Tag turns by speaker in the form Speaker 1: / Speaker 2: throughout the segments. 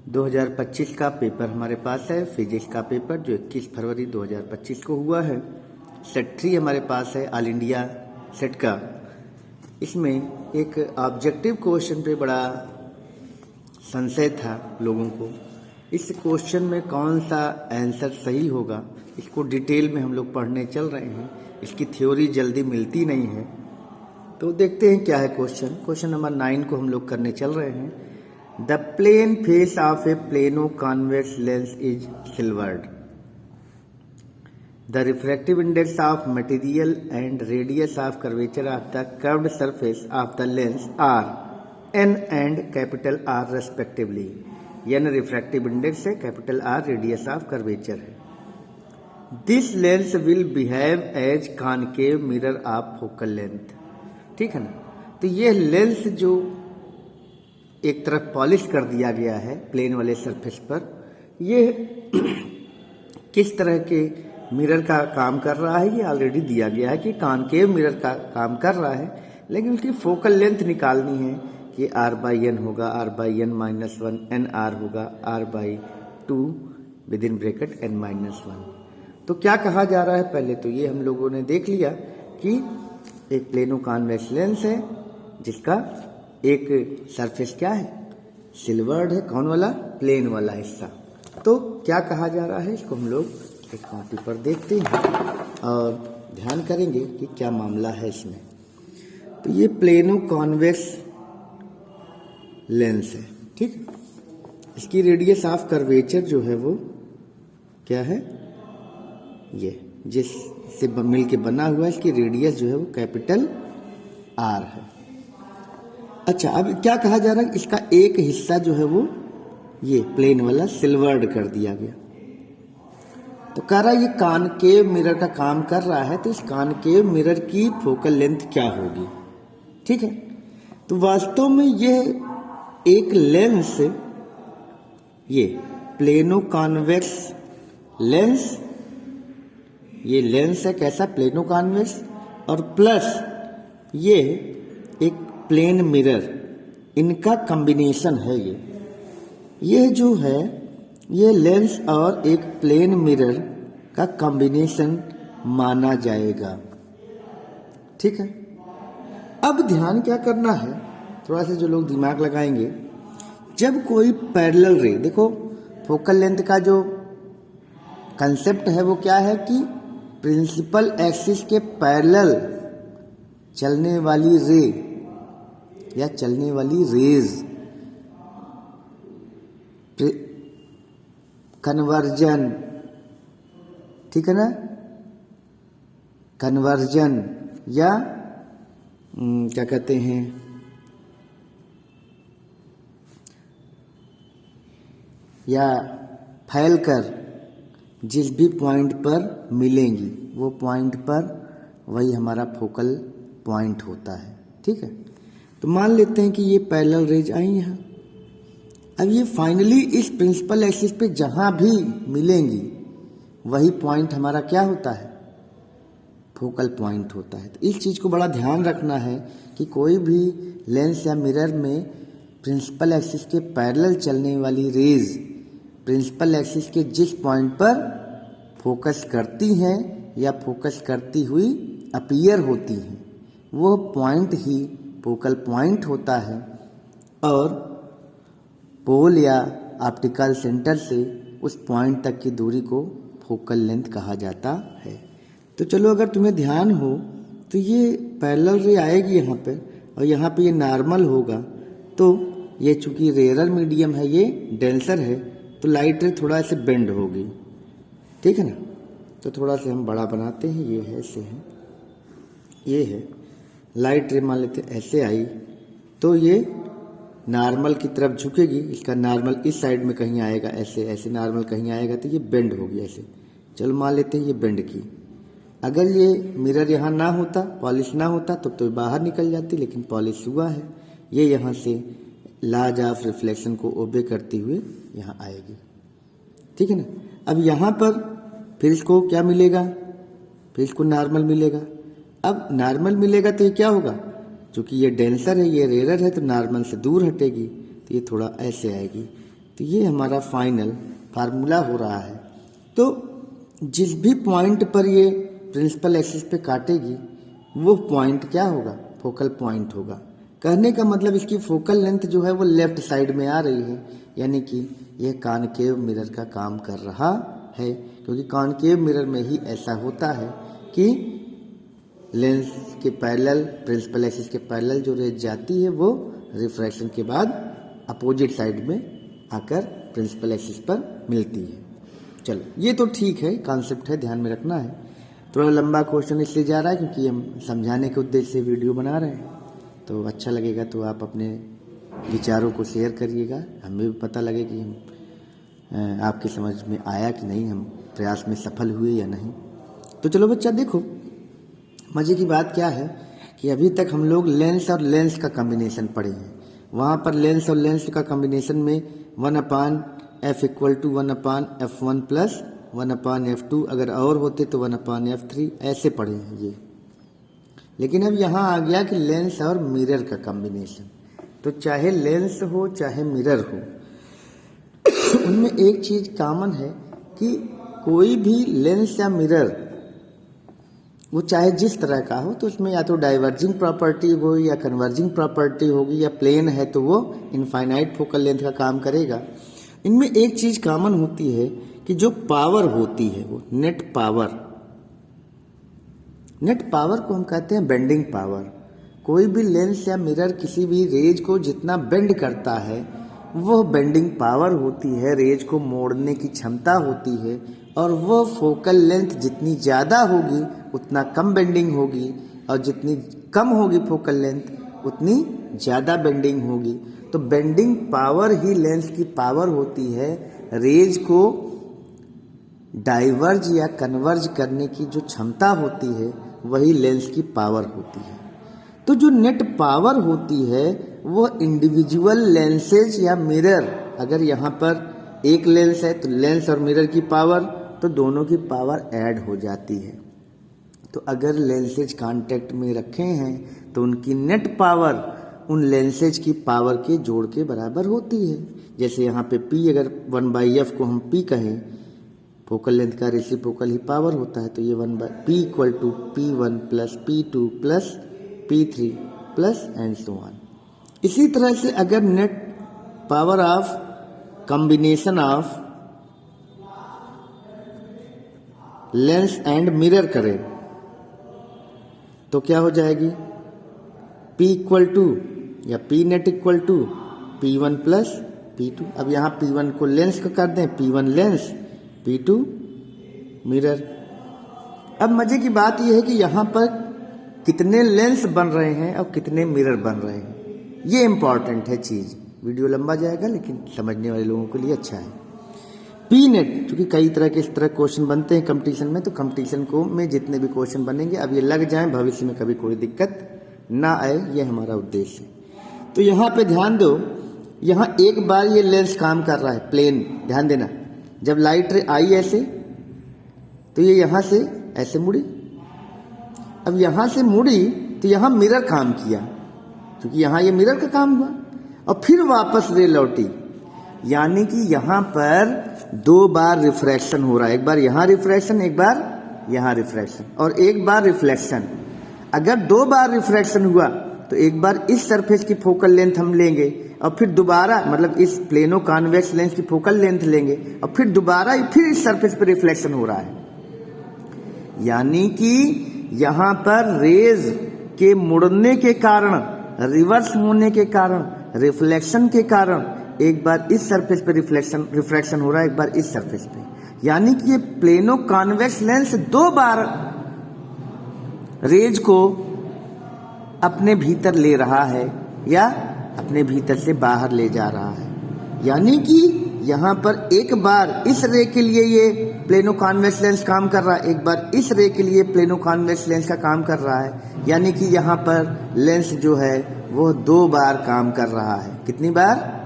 Speaker 1: 2025 का पेपर हमारे पास है, फिजिक्स का पेपर जो 21 फरवरी 2025 को हुआ है। सेट 3 हमारे पास है ऑल इंडिया सेट का। इसमें एक ऑब्जेक्टिव क्वेश्चन पे बड़ा संशय था लोगों को। इस क्वेश्चन में कौन सा आंसर सही होगा, इसको डिटेल में हम लोग पढ़ने चल रहे हैं। इसकी थ्योरी जल्दी मिलती नहीं है, तो देखते हैं क्या है क्वेश्चन। क्वेश्चन नंबर 9 को हम लोग करने चल रहे हैं। The plane face of a plano convex lens is silvered. The refractive index of material and radius of curvature of the curved surface of the lens are N and capital R respectively. N refractive index है, capital R radius of curvature है। This lens will behave as concave mirror of focal length. ठीक है ना। तो ये lens जो एक तरफ पॉलिश कर दिया गया है प्लेन वाले सरफेस पर, ये किस तरह के मिरर का काम कर रहा है ये ऑलरेडी दिया गया है कि कॉनकेव मिरर का काम कर रहा है। लेकिन उसकी फोकल लेंथ निकालनी है कि r बाई एन होगा, r by n minus one, n r होगा, r by two within bracket n minus one. तो क्या कहा जा रहा है, पहले तो ये हम लोगों ने देख लिया कि एक प्लेनो कॉन्वेक्स लेंस है जिसका एक सरफेस क्या है, सिल्वर्ड है। कौन वाला? प्लेन वाला हिस्सा। तो क्या कहा जा रहा है, इसको हम लोग एक कॉपी पर देखते हैं और ध्यान करेंगे कि क्या मामला है इसमें। तो ये प्लेनो कॉन्वेक्स लेंस है, ठीक। इसकी रेडियस ऑफ कर्वेचर जो है वो क्या है, ये जिससे मिल के बना हुआ है, इसकी रेडियस जो है वो कैपिटल आर है। अच्छा, अब क्या कहा जा रहा है, इसका एक हिस्सा जो है वो ये प्लेन वाला सिल्वर्ड कर दिया गया। तो कह रहा है ये कॉनकेव मिरर का काम कर रहा है, तो इस कॉनकेव मिरर की फोकल लेंथ क्या होगी। ठीक है। तो वास्तव में यह एक लेंस, ये प्लेनो कॉन्वेक्स लेंस, ये लेंस है कैसा, प्लेनो कॉन्वेक्स, और प्लस ये एक प्लेन मिरर, इनका कॉम्बिनेशन है ये जो है, ये लेंस और एक प्लेन मिरर का कॉम्बिनेशन माना जाएगा। ठीक है। अब ध्यान क्या करना है, थोड़ा सा जो लोग दिमाग लगाएंगे, जब कोई पैरेलल रे, देखो फोकल लेंथ का जो कंसेप्ट है वो क्या है कि प्रिंसिपल एक्सिस के पैरेलल चलने वाली रे या चलने वाली रेज कन्वर्जन, ठीक है ना, कन्वर्जन या क्या कहते हैं, या फैलकर जिस भी पॉइंट पर मिलेंगी वो पॉइंट पर वही हमारा फोकल पॉइंट होता है। ठीक है। तो मान लेते हैं कि ये पैरेलल रेज आई यहाँ। अब ये फाइनली इस प्रिंसिपल एक्सिस पे जहां भी मिलेंगी वही पॉइंट हमारा क्या होता है, फोकल पॉइंट होता है। तो इस चीज को बड़ा ध्यान रखना है कि कोई भी लेंस या मिरर में प्रिंसिपल एक्सिस के पैरेलल चलने वाली रेज प्रिंसिपल एक्सिस के जिस पॉइंट पर फोकस करती हैं या फोकस करती हुई अपीयर होती हैं, वो पॉइंट ही फोकल पॉइंट होता है, और पोल या ऑप्टिकल सेंटर से उस पॉइंट तक की दूरी को फोकल लेंथ कहा जाता है। तो चलो, अगर तुम्हें ध्यान हो तो ये पैरेलल रे आएगी यहाँ पे और यहाँ पे ये नॉर्मल होगा। तो ये चूंकि रेयर मीडियम है, ये डेंसर है, तो लाइट रे थोड़ा ऐसे बेंड होगी। ठीक है ना। तो थोड़ा से हम बड़ा बनाते हैं, ये है, ऐसे है, ये है लाइट रे, मान लेते ऐसे आई तो ये नॉर्मल की तरफ झुकेगी। इसका नॉर्मल इस साइड में कहीं आएगा, ऐसे ऐसे नॉर्मल कहीं आएगा, तो ये बेंड होगी ऐसे। चलो मान लेते हैं ये बेंड की। अगर ये मिरर यहाँ ना होता, पॉलिश ना होता, तो बाहर निकल जाती, लेकिन पॉलिश हुआ है, ये यहाँ से लॉज ऑफ रिफ्लेक्शन को ओबे करते हुए यहाँ आएगी। ठीक है ना। अब यहाँ पर फिर इसको क्या मिलेगा, फिर इसको नॉर्मल मिलेगा। अब नॉर्मल मिलेगा तो ये क्या होगा, क्योंकि ये डेंसर है, ये रेयर है, तो नॉर्मल से दूर हटेगी, तो ये थोड़ा ऐसे आएगी। तो ये हमारा फाइनल फार्मूला हो रहा है। तो जिस भी पॉइंट पर ये प्रिंसिपल एक्सिस पे काटेगी वो पॉइंट क्या होगा, फोकल पॉइंट होगा। कहने का मतलब इसकी फोकल लेंथ जो है वो लेफ्ट साइड में आ रही है, यानी कि यह कॉनकेव मिरर का काम कर रहा है, क्योंकि कॉनकेव मिरर में ही ऐसा होता है कि लेंस के पैरेलल, प्रिंसिपल एक्सिस के पैरेलल जो रेज जाती है वो रिफ्रैक्शन के बाद अपोजिट साइड में आकर प्रिंसिपल एक्सिस पर मिलती है। चलो ये तो ठीक है, कॉन्सेप्ट है, ध्यान में रखना है। थोड़ा लंबा क्वेश्चन इसलिए जा रहा है क्योंकि हम समझाने के उद्देश्य से वीडियो बना रहे हैं, तो अच्छा लगेगा तो आप अपने विचारों को शेयर करिएगा, हमें भी पता लगे कि हम आपकी समझ में आया कि नहीं, हम प्रयास में सफल हुए या नहीं। तो चलो बच्चा देखो, मज़े की बात क्या है कि अभी तक हम लोग लेंस और लेंस का कॉम्बिनेशन पढ़े हैं। वहाँ पर लेंस और लेंस का कॉम्बिनेशन में 1/f = 1/f1 + 1/f2, अगर और होते तो 1/f3, ऐसे पढ़े हैं ये। लेकिन अब यहाँ आ गया कि लेंस और मिरर का कॉम्बिनेशन, तो चाहे लेंस हो चाहे मिरर हो, उनमें एक चीज़ कॉमन है कि कोई भी लेंस या मिरर वो चाहे जिस तरह का हो, तो उसमें या तो डाइवर्जिंग प्रॉपर्टी हो या कन्वर्जिंग प्रॉपर्टी होगी, या प्लेन है तो वो इनफाइनाइट फोकल लेंथ का काम करेगा। इनमें एक चीज़ कॉमन होती है कि जो पावर होती है वो नेट पावर, नेट पावर को हम कहते हैं बेंडिंग पावर। कोई भी लेंस या मिरर किसी भी रेज को जितना बेंड करता है वो बेंडिंग पावर होती है, रेज को मोड़ने की क्षमता होती है, और वो फोकल लेंथ जितनी ज़्यादा होगी उतना कम बेंडिंग होगी, और जितनी कम होगी फोकल लेंथ उतनी ज़्यादा बेंडिंग होगी। तो बेंडिंग पावर ही लेंस की पावर होती है, रेज को डाइवर्ज या कन्वर्ज करने की जो क्षमता होती है वही लेंस की पावर होती है। तो जो नेट पावर होती है वो इंडिविजुअल लेंसेज या मिरर, अगर यहाँ पर एक लेंस है तो लेंस और मिरर की पावर, तो दोनों की पावर ऐड हो जाती है। तो अगर लेंसेज कांटेक्ट में रखे हैं तो उनकी नेट पावर उन लेंसेज की पावर के जोड़ के बराबर होती है। जैसे यहाँ पे P, अगर 1/f को हम P कहें, फोकल लेंथ का रेसिप्रोकल ही पावर होता है, तो ये P = P1 + P2 + P3 + and so on. इसी तरह से अगर net power of combination of lens and mirror करें तो क्या हो जाएगी, P = या P net = P1 + P2। अब यहाँ P1 को लेंस का कर दें, P1 लेंस, P2 मिरर। अब मजे की बात यह है कि यहाँ पर कितने लेंस बन रहे हैं और कितने मिरर बन रहे हैं, ये इंपॉर्टेंट है चीज़। वीडियो लंबा जाएगा लेकिन समझने वाले लोगों के लिए अच्छा है। P net, क्योंकि कई तरह के इस तरह क्वेश्चन बनते हैं कंपटीशन में, तो कंपटीशन को में जितने भी क्वेश्चन बनेंगे अब ये लग जाएं, भविष्य में कभी कोई दिक्कत ना आए, ये हमारा उद्देश्य है। तो यहाँ पे ध्यान दो, यहाँ एक बार ये लेंस काम कर रहा है प्लेन, ध्यान देना। जब लाइट रे आई ऐसे तो ये यहाँ से ऐसे मुड़ी, अब यहाँ से मुड़ी तो यहाँ मिरर काम किया, क्योंकि यहाँ ये मिरर का काम हुआ, और फिर वापस रे लौटी, यानी कि यहाँ पर 2 बार रिफ्रैक्शन हो रहा है, एक बार यहाँ रिफ्रैक्शन, एक बार यहाँ रिफ्रैक्शन, और एक बार रिफ्लेक्शन। अगर 2 बार रिफ्रैक्शन हुआ तो एक बार इस सरफेस की फोकल लेंथ हम लेंगे और फिर दोबारा, मतलब इस प्लेनो कॉन्वेक्स लेंस की फोकल लेंथ लेंगे और फिर दोबारा फिर इस सरफेस पर रिफ्लेक्शन हो रहा है, यानी कि यहाँ पर रेज के मुड़ने के कारण, रिवर्स होने के कारण, रिफ्लेक्शन के कारण एक बार इस सरफेस पे रिफ्रैक्शन हो रहा है, एक बार इस सरफेस पे, यानी कि ये प्लेनो कॉन्वेक्स लेंस 2 बार रेज को अपने भीतर ले रहा है या अपने भीतर से बाहर ले जा रहा है। यानी कि यहाँ पर एक बार इस रे के लिए ये प्लेनो कॉन्वेक्स लेंस काम कर रहा है, एक बार इस रे के लिए प्लेनो कॉन्वेक्स लेंस का काम कर रहा है, यानी कि यहाँ पर लेंस जो है वो 2 बार काम कर रहा है। कितनी बार?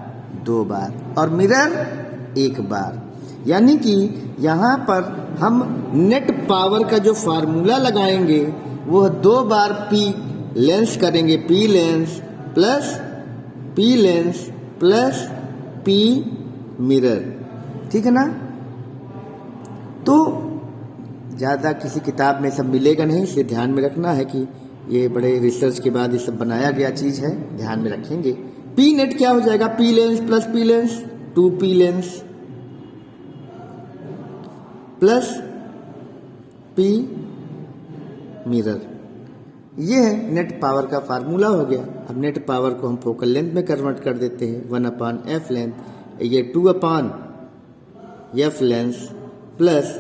Speaker 1: 2 बार। और मिरर 1 बार। यानी कि यहाँ पर हम नेट पावर का जो फार्मूला लगाएंगे वो 2 बार P लेंस करेंगे, P lens plus P mirror, ठीक है ना। तो ज़्यादा किसी किताब में सब मिलेगा नहीं, इसलिए ध्यान में रखना है कि ये बड़े रिसर्च के बाद ये सब बनाया गया चीज़ है, ध्यान में रखेंगे। पी नेट क्या हो जाएगा, P lens plus P lens, 2p lens plus p mirror, ये है नेट पावर का फार्मूला हो गया। अब नेट पावर को हम फोकल लेंथ में कन्वर्ट कर देते हैं, 1/f लेंथ, ये 2/f lens plus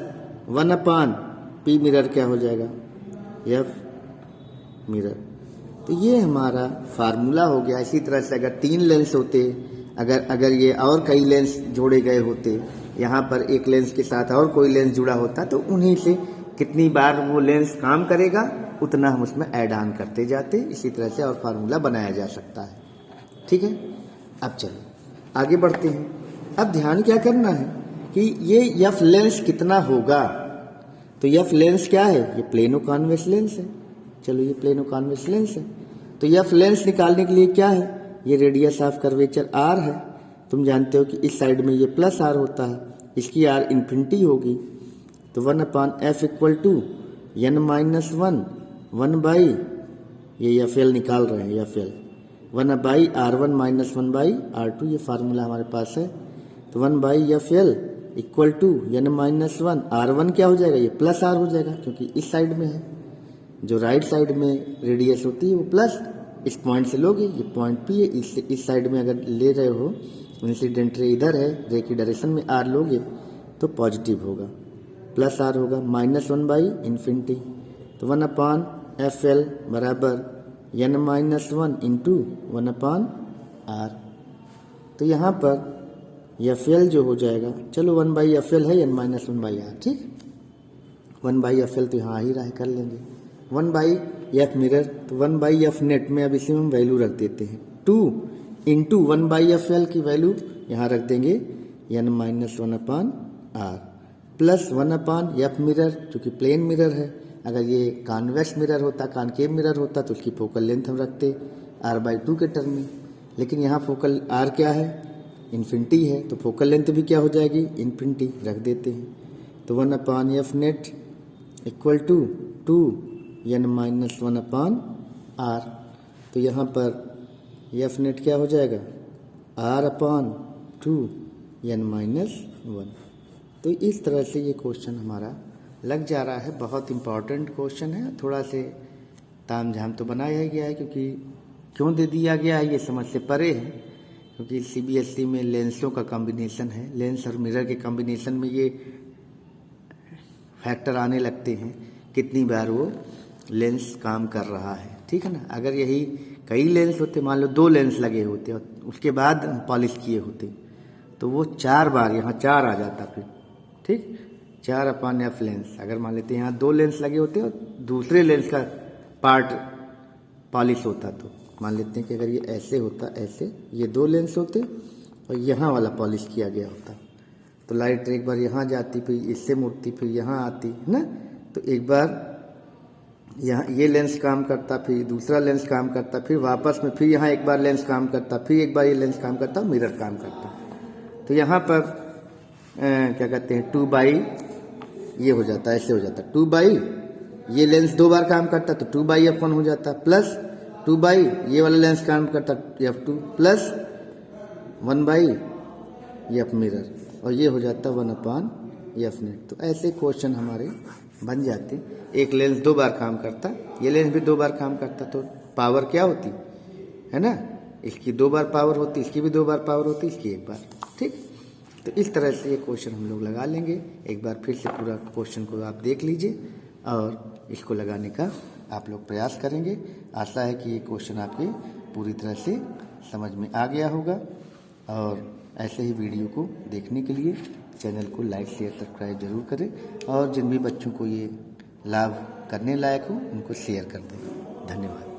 Speaker 1: 1/p mirror क्या हो जाएगा, f मिरर। तो ये हमारा फार्मूला हो गया। इसी तरह से अगर 3 लेंस होते, अगर ये और कई लेंस जोड़े गए होते, यहाँ पर एक लेंस के साथ और कोई लेंस जुड़ा होता, तो उन्हीं से कितनी बार वो लेंस काम करेगा उतना हम उसमें ऐड ऑन करते जाते। इसी तरह से और फार्मूला बनाया जा सकता है, ठीक है। अब चलो आगे बढ़ते हैं। अब ध्यान क्या करना है कि ये एफ लेंस कितना होगा। तो एफ लेंस क्या है, ये प्लेनो कॉन्वेक्स लेंस है। चलो ये प्लेनो कॉन्वेक्स लेंस है। तो एफ लेंस निकालने के लिए क्या है, ये रेडियस ऑफ कर्वेचर आर है। तुम जानते हो कि इस साइड में ये प्लस आर होता है, इसकी आर इन्फिनिटी होगी। तो 1/f equal to n minus 1 by, ये एफ एल निकाल रहे हैं, F L 1/r1 minus 1/r2, ये फार्मूला हमारे पास है। तो 1/f(l) equal to n minus 1, r1 क्या हो जाएगा, ये प्लस आर हो जाएगा क्योंकि इस साइड में है। जो राइट साइड में रेडियस होती है वो प्लस, इस पॉइंट से लोगे, ये पॉइंट P है, इस साइड में अगर ले रहे हो, इंसिडेंट रे इधर है, रे की डायरेक्शन में r लोगे तो पॉजिटिव होगा, प्लस आर होगा, माइनस 1/इन्फिनिटी। तो 1/f(l) बराबर n माइनस 1 इंटू 1/r। तो यहाँ पर f(l) जो हो जाएगा, चलो 1/f(l) है n माइनस 1/r, ठीक। 1/f(l) तो यहाँ आ ही रहा है, कर लेंगे। 1/f मिरर, तो 1/f नेट में अब इसी में हम वैल्यू रख देते हैं, 2 इंटू 1/f(l) की वैल्यू यहाँ रख देंगे n minus 1/r plus 1/f mirror, चूँकि प्लेन मिरर है। अगर ये कॉन्वेक्स मिरर होता, कॉनकेव मिरर होता, तो उसकी फोकल लेंथ हम रखते r/2 के टर्म में, लेकिन यहाँ फोकल r क्या है, इन्फिनिटी है, तो फोकल लेंथ भी क्या हो जाएगी, इन्फिनिटी, रख देते हैं। तो 1/f net equal to 2n minus 1/r। तो यहाँ पर f नेट क्या हो जाएगा, r/2n माइनस 1। तो इस तरह से ये क्वेश्चन हमारा लग जा रहा है। बहुत इंपॉर्टेंट क्वेश्चन है, थोड़ा से ताम झाम तो बनाया ही गया है, क्योंकि क्यों दे दिया गया है ये समझ से परे है, क्योंकि CBSE में लेंसों का कॉम्बिनेशन है, लेंस और मिरर के कॉम्बिनेशन में ये फैक्टर आने लगते हैं, कितनी बार वो लेंस काम कर रहा है, ठीक है ना। अगर यही कई लेंस होते, मान लो 2 लेंस लगे होते और उसके बाद पॉलिश किए होते, तो वो 4 बार, यहाँ 4 आ जाता फिर, ठीक। 4/f लेंस, अगर मान लेते हैं यहाँ 2 लेंस लगे होते और दूसरे लेंस का पार्ट पॉलिश होता, तो मान लेते हैं कि अगर ये ऐसे होता, ऐसे ये 2 लेंस होते और यहाँ वाला पॉलिश किया गया होता, तो लाइट एक बार यहाँ जाती, फिर इससे मुड़ती, फिर यहाँ आती है ना। तो एक बार यहाँ ये लेंस काम करता, फिर दूसरा लेंस काम करता, फिर वापस में फिर यहाँ एक बार लेंस काम करता, फिर एक बार ये लेंस काम करता, मिरर काम करता। तो यहाँ पर क्या कहते हैं, 2/, ये हो जाता, ऐसे हो जाता 2/, ये लेंस 2 बार काम करता तो 2/f1 हो जाता, प्लस 2/, ये वाला लेंस काम करता f2, प्लस 1/f मिरर, और ये हो जाता 1/f नेट। तो ऐसे क्वेश्चन हमारे बन जाते। एक लेंस 2 बार काम करता, ये लेंस भी 2 बार काम करता, तो पावर क्या होती है ना, इसकी 2 बार पावर होती, इसकी भी 2 बार पावर होती, इसकी 1 बार, ठीक। तो इस तरह से ये क्वेश्चन हम लोग लगा लेंगे। एक बार फिर से पूरा क्वेश्चन को आप देख लीजिए और इसको लगाने का आप लोग प्रयास करेंगे। आशा है कि ये क्वेश्चन आपके पूरी तरह से समझ में आ गया होगा, और ऐसे ही वीडियो को देखने के लिए चैनल को लाइक शेयर सब्सक्राइब जरूर करें, और जिन भी बच्चों को ये लाभ करने लायक हो उनको शेयर कर दें। धन्यवाद।